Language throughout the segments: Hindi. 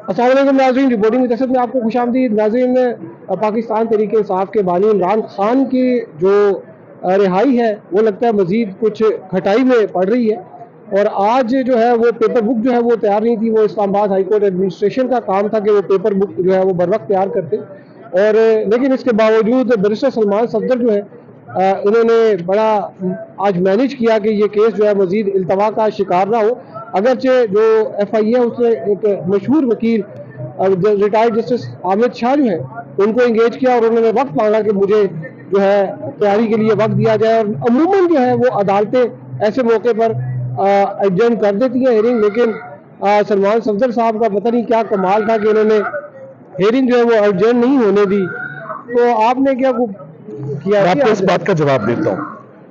अस्सलाम वालेकुम नाज़रीन, रिपोर्टिंग की तसद में आपको खुशामदीद। नाज़रीन, पाकिस्तान तहरीक इंसाफ के बानी इमरान खान की जो रिहाई है वो लगता है मज़ीद कुछ खटाई में पड़ रही है। और आज जो है वो पेपर बुक जो है वो तैयार नहीं थी। वो इस्लामाबाद हाई कोर्ट एडमिनिस्ट्रेशन का काम था कि वो पेपर बुक जो है वो बर वक्त तैयार करते। और लेकिन इसके बावजूद बैरिस्टर सलमान सफदर जो है इन्होंने बड़ा आज मैनेज किया कि ये केस जो है मज़ीद इल्तवा का शिकार ना हो। अगरचे जो FI है उसने एक मशहूर वकील रिटायर्ड जस्टिस आमिद शाह जो है उनको इंगेज किया और उन्होंने वक्त मांगा कि मुझे जो है तैयारी के लिए वक्त दिया जाए। और अमूमन जो है वो अदालतें ऐसे मौके पर एडजर्न कर देती हैं हेयरिंग, लेकिन सलमान सफदर साहब का पता नहीं क्या कमाल था कि उन्होंने हेयरिंग जो है वो एडजर्न नहीं होने दी। तो आपने क्या किया? मैं आपको इस बात का जवाब देता हूँ,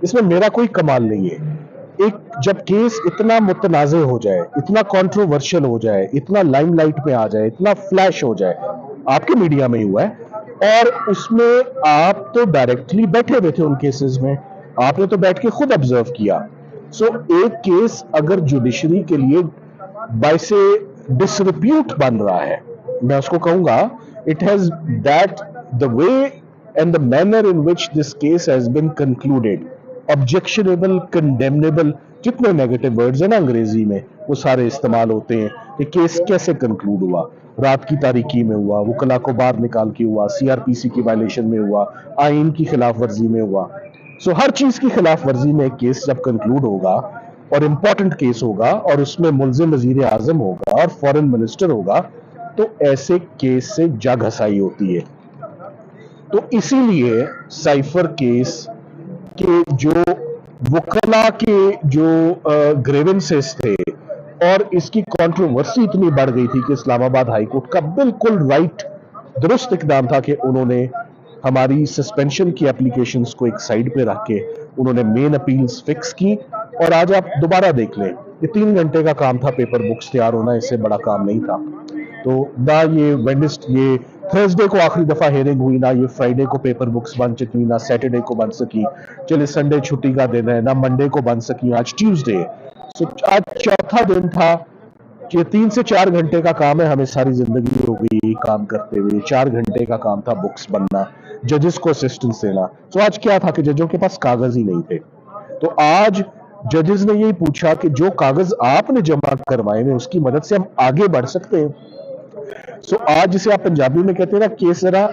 इसमें मेरा कोई कमाल नहीं है। एक जब केस इतना मुतनाज़े हो जाए, इतना कंट्रोवर्शियल हो जाए, इतना लाइमलाइट में आ जाए, इतना फ्लैश हो जाए, आपके मीडिया में ही हुआ है, और उसमें आप तो डायरेक्टली बैठे हुए थे उन केसेस में, आपने तो बैठ के खुद ऑब्जर्व किया। सो एक केस अगर जुडिशरी के लिए बाइसे डिसरिप्यूट बन रहा है, मैं उसको कहूंगा it has that the way and the manner in which this case has been concluded, objectionable, condemnable, जितने नेगेटिव वर्ड्स हैं ना अंग्रेजी में वो सारे इस्तेमाल होते हैं कि केस कैसे कंक्लूड हुआ, रात की तारीकी में हुआ, वकला को बाहर निकाल के हुआ, CRPC की वायलेशन में हुआ, आइन की खिलाफ वर्जी में हुआ। सो हर चीज की खिलाफ वर्जी में एक केस जब कंक्लूड होगा और इम्पोर्टेंट केस होगा और उसमें मुल्जिम वजीर आजम होगा और फॉरेन मिनिस्टर होगा, तो ऐसे केस से जा घसाई होती है। तो इसीलिए साइफर केस के जो वकला के जो ग्रेवेंसेस थे और इसकी कंट्रोवर्सी इतनी बढ़ गई थी कि इस्लामाबाद हाई कोर्ट का बिल्कुल राइट दुरुस्त इकदाम था कि उन्होंने हमारी सस्पेंशन की एप्लीकेशंस को एक साइड पे रख के उन्होंने मेन अपील्स फिक्स की। और आज आप दोबारा देख लें, ये 3 घंटे का काम था पेपर बुक्स तैयार होना, इससे बड़ा काम नहीं था। तो ना ये थर्सडे को आखिरी दफा हेयरिंग हुई, ना ये फ्राइडे को पेपर बुक्स बन सकी, ना सैटरडे को बन सकी, चलिए संडे छुट्टी का दिन है, ना मंडे को बन सकी, आज ट्यूसडे। सो आज चौथा दिन था कि 3 से 4 घंटे का काम है, हमें सारी जिंदगी हो गई काम करते हुए। 4 घंटे का काम था बुक्स बनना, जजेस को असिस्टेंस देना। तो आज क्या था कि जजों के पास कागज ही नहीं थे। तो आज जजेस ने यही पूछा कि जो कागज आपने जमा करवाए हैं उसकी मदद से हम आगे बढ़ सकते हैं। सो आज जिसे आप पंजाबी में कहते हैं ना, केस जरा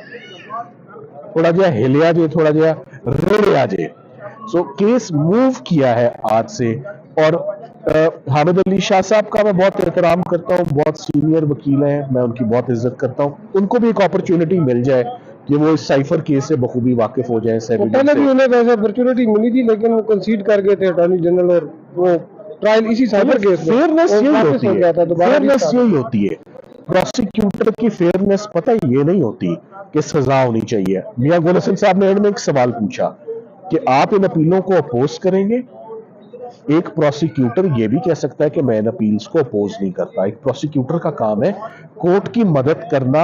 थोड़ा जहा हिलिया जे, थोड़ा जहा रेड़िया जे। सो केस मूव किया है आज से। और हामिद अली शाह साहब का मैं बहुत एहतराम करता हूँ, बहुत सीनियर वकील हैं, मैं उनकी बहुत इज्जत करता हूँ। उनको भी एक अपॉर्चुनिटी मिल जाए कि वो इस साइफर केस से बखूबी वाकिफ हो जाए। पहले भी उन्हें वैसे अपॉर्चुनिटी मिली थी, लेकिन वो कंसीड कर गए थे अटॉर्नी जनरल, और वो ट्रायल इसी साइबर केस में फेयरनेस यही होती है, फेयरनेस यही होती है। प्रोसिक्यूटर की फेयरनेस पता ये नहीं होती कि सजा होनी चाहिए। मियां गुल हसन साहब ने एक सवाल पूछा कि आप इन अपीलों को अपोज करेंगे। एक प्रोसिक्यूटर ये भी कह सकता है कि मैं इन अपील्स को अपोज नहीं करता। एक प्रोसिक्यूटर का काम है कोर्ट की मदद करना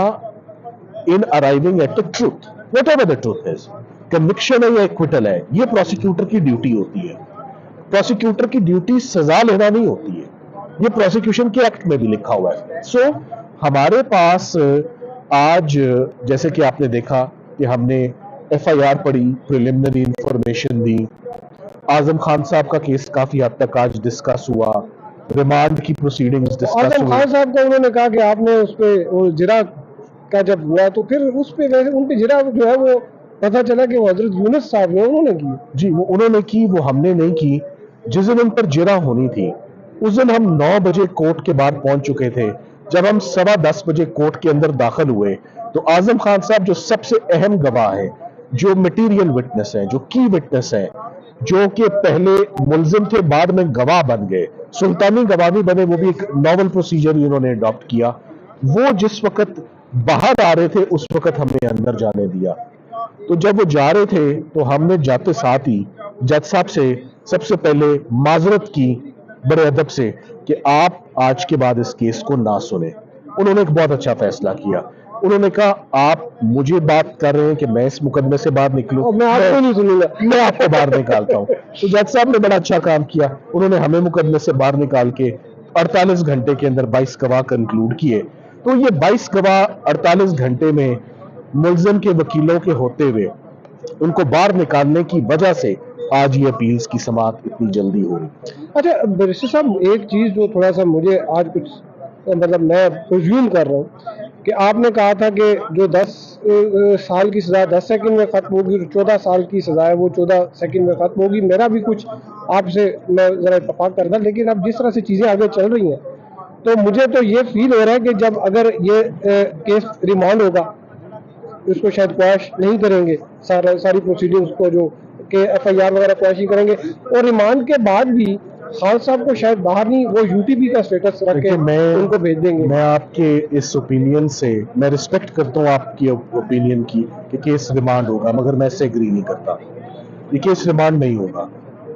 in arriving at the truth, whatever the truth is, conviction है या एक्विटल है, ये प्रोसिक्यूटर की ड्यूटी होती है। प्रोसिक्यूटर की ड्यूटी सजा लेना नहीं होती है, ये प्रोसिक्यूशन के एक्ट में भी लिखा हुआ है। सो हमारे पास आज जैसे कि आपने देखा कि हमने FIR पढ़ी, प्रिलिमिनरी इंफॉर्मेशन दी, आजम खान साहब का केस काफी हद तक आज डिस्कस हुआ, रिमांड की प्रोसीडिंग्स डिस्कस हुई। आजम खान साहब का उन्होंने कहा कि आपने उस पे जिरा का जब हुआ तो फिर उस पे वैसे उन पे जिरा जो है वो पता चला कि वो हजरत यूनुस साहब ने उन्होंने की। जी, वो उन्होंने की, वो हमने नहीं की। जिस दिन उन पर जिरा होनी थी उस दिन हम 9 बजे कोर्ट के बाहर पहुंच चुके थे। जब हम 10:15 बजे कोर्ट के अंदर दाखिल हुए तो आजम खान साहब जो सबसे अहम गवाह है, जो मटीरियल विटनेस है, जो की विटनेस है, जो कि पहले मुल्जिम थे बाद में गवाह बन गए, सुल्तानी गवाह भी बने, वो भी एक नॉवल प्रोसीजर उन्होंने अडॉप्ट किया। वो जिस वक्त बाहर आ रहे थे उस वक्त हमें अंदर जाने दिया। तो जब वो जा रहे थे तो हमने जाते साथ ही जज साहब से सबसे पहले माजरत की बड़े अदब से कि आप आज के बाद इस केस को ना सुने। उन्होंने एक बहुत अच्छा फैसला किया। उन्होंने कहा आप मुझे बात कर रहे हैं कि मैं इस मुकदमे से बाहर निकलूं, मैं आपको नहीं सुनूंगा, मैं आपको बाहर निकालता हूं। तो जज साहब ने बड़ा अच्छा काम किया, उन्होंने हमें मुकदमे से बाहर निकाल के 48 घंटे के अंदर 22 गवाह कंक्लूड किए। तो ये 22 गवाह 48 घंटे में मुलजिम के वकीलों के होते हुए उनको बाहर निकालने की वजह से आज ये अपील्स की समाअत इतनी जल्दी हो रही। अच्छा बैरिस्टर साहब, एक चीज़ जो थोड़ा सा मुझे आज कुछ मतलब मैं प्रिज्यूम कर रहा हूँ कि आपने कहा था कि जो 10 साल की सज़ा 10 सेकंड में ख़त्म होगी, 14 साल की सज़ा है वो 14 सेकंड में ख़त्म होगी। मेरा भी कुछ आपसे मैं ज़रा इत्तेफाक करता, लेकिन अब जिस तरह से चीज़ें आगे चल रही हैं तो मुझे तो ये फील हो रहा है कि जब अगर ये केस रिमांड होगा, उसको शायद क्वैश नहीं करेंगे, सारी प्रोसीडिंग्स को जो कि FIR वगैरह क्वैश ही करेंगे, और रिमांड के बाद भी खान साहब को शायद बाहर नहीं, वो UTP का स्टेटस रख के उनको भेज देंगे। मैं आपके इस ओपिनियन से मैं रिस्पेक्ट करता हूँ आपकी ओपिनियन की कि केस रिमांड होगा, मगर मैं इससे एग्री नहीं करता। ये केस रिमांड नहीं होगा,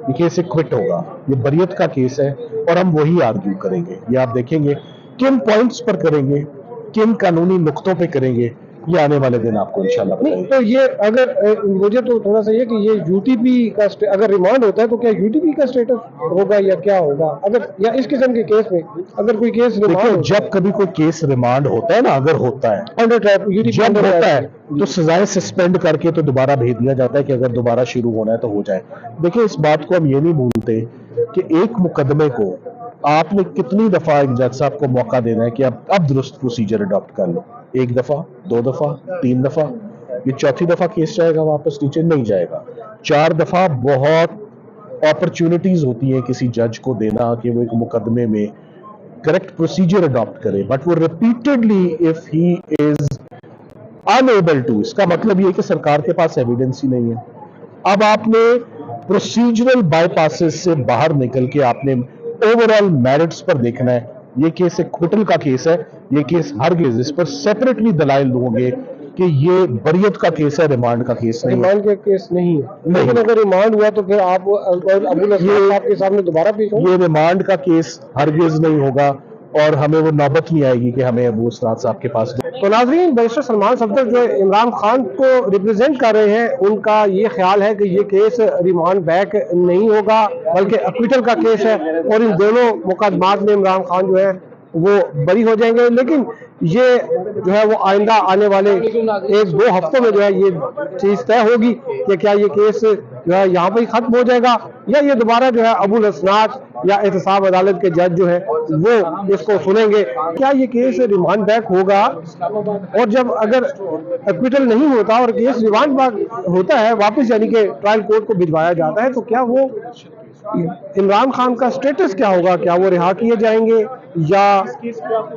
ये केस एक्विट होगा। ये बरियत का केस है और हम वही आर्ग्यू करेंगे। ये आप देखेंगे किन पॉइंट्स पर करेंगे, किन कानूनी नुक्तों पे करेंगे, ये आने वाले दिन आपको इंशाल्लाह नहीं बताएंगे। तो ये अगर मुझे तो थोड़ा सा ये कि ये UTP का अगर रिमांड होता है तो क्या UTP का स्टेटस होगा या क्या होगा, अगर या इस किस्म के केस में अगर कोई केस देखिए, रिमांड जब कभी कोई केस रिमांड होता है ना, अगर होता है अंडर ट्रैप UTP जब अंडर होता है ट्रैप तो सजाएं सस्पेंड करके तो दोबारा भेज दिया जाता है कि अगर दोबारा शुरू होना है तो हो जाए। देखिए, इस बात को हम ये नहीं भूलते कि एक मुकदमे को आपने कितनी दफा एक जज साहब को मौका देना है कि अब दुरुस्त प्रोसीजर अडॉप्ट कर लो। 1 दफा, 2 दफा, 3 दफा, ये चौथी दफा केस जाएगा वापस नीचे नहीं जाएगा। 4 दफा बहुत अपॉर्चुनिटीज होती है किसी जज को देना कि वो एक मुकदमे में करेक्ट प्रोसीजर अडॉप्ट करे, बट वो repeatedly if he is unable to, इसका मतलब ये कि सरकार के पास एविडेंस ही नहीं है। अब आपने प्रोसीजरल बाईपासेस से बाहर निकल के आपने ओवरऑल मेरिट्स पर देखना है। ये केस एक क्विटल का केस है, ये केस हरगिज़ इस पर सेपरेटली दलाइल दूंगे कि ये बरियत का केस है, रिमांड का केस नहीं है। रिमांड के केस नहीं है, नहीं। लेकिन अगर रिमांड हुआ तो फिर आप अबुल हसन साहब के सामने दोबारा पेश होंगे। ये रिमांड का केस हरगिज़ नहीं होगा और हमें वो नौबत नहीं आएगी कि हमें अबू उसरात साहब के पास। तो नाज़रीन, बैरिस्टर सलमान सफदर जो इमरान खान को रिप्रेजेंट कर रहे हैं, उनका ये ख्याल है कि ये केस रिमांड बैक नहीं होगा बल्कि एक्विटल का केस है और इन दोनों मुकदमात में इमरान खान जो है वो बरी हो जाएंगे। लेकिन ये जो है वो आइंदा आने वाले 1-2 हफ्तों में जो है ये चीज़ तय होगी कि क्या ये केस जो है यहाँ पर ही ख़त्म हो जाएगा या ये दोबारा जो है अबुल हसनात या एहतसाब अदालत के जज जो है वो इसको सुनेंगे। क्या ये केस रिमांड बैक होगा, और जब अगर एक्विटल नहीं होता और केस रिमांड बैक होता है वापस, यानी कि ट्रायल कोर्ट को भिजवाया जाता है, तो क्या वो इमरान खान का स्टेटस क्या होगा? क्या वो रिहा किए जाएंगे या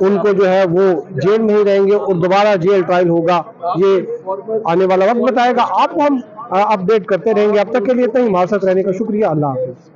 उनको जो है वो जेल में ही रहेंगे और दोबारा जेल ट्रायल होगा? ये आने वाला वक्त बताएगा। आपको हम अपडेट करते रहेंगे। अब तक के लिए इतना ही। हमारे साथ रहने का शुक्रिया। अल्लाह हाफिज।